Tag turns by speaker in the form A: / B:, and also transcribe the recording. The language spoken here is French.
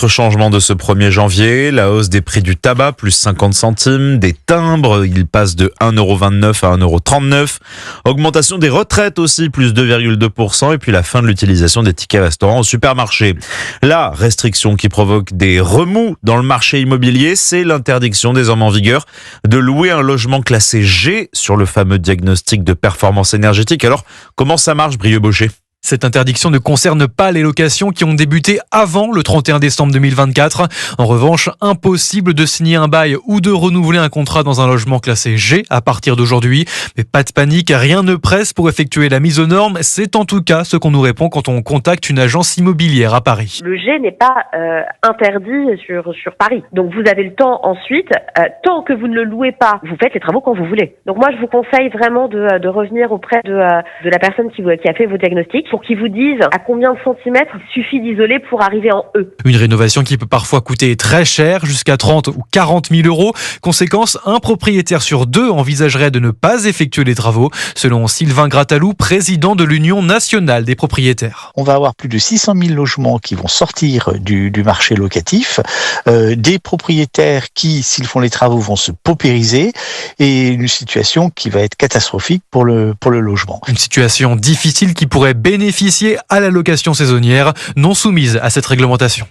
A: Autre changement de ce 1er janvier, la hausse des prix du tabac, plus 50 centimes, des timbres, ils passent de 1,29 € à 1,39 €. Augmentation des retraites aussi, plus 2,2%, et puis la fin de l'utilisation des tickets restaurants au supermarché. La restriction qui provoque des remous dans le marché immobilier, c'est l'interdiction désormais en vigueur de louer un logement classé G sur le fameux diagnostic de performance énergétique. Alors, comment ça marche, Brieux-Baucher ?
B: Cette interdiction ne concerne pas les locations qui ont débuté avant le 31 décembre 2024. En revanche, impossible de signer un bail ou de renouveler un contrat dans un logement classé G à partir d'aujourd'hui. Mais pas de panique, rien ne presse pour effectuer la mise aux normes. C'est en tout cas ce qu'on nous répond quand on contacte une agence immobilière à Paris.
C: Le G n'est pas interdit sur Paris. Donc vous avez le temps ensuite, tant que vous ne le louez pas, vous faites les travaux quand vous voulez. Donc moi je vous conseille vraiment de revenir auprès de la personne qui a fait vos diagnostics, pour qu'ils vous disent à combien de centimètres il suffit d'isoler pour arriver en E.
B: Une rénovation qui peut parfois coûter très cher, jusqu'à 30 ou 40 000 €. Conséquence, un propriétaire sur 2 envisagerait de ne pas effectuer les travaux, selon Sylvain Grattalou, président de l'Union nationale des propriétaires.
D: On va avoir plus de 600 000 logements qui vont sortir du marché locatif, des propriétaires qui, s'ils font les travaux, vont se paupériser, et une situation qui va être catastrophique pour le logement.
B: Une situation difficile qui pourrait bénéficier à la location saisonnière non soumise à cette réglementation.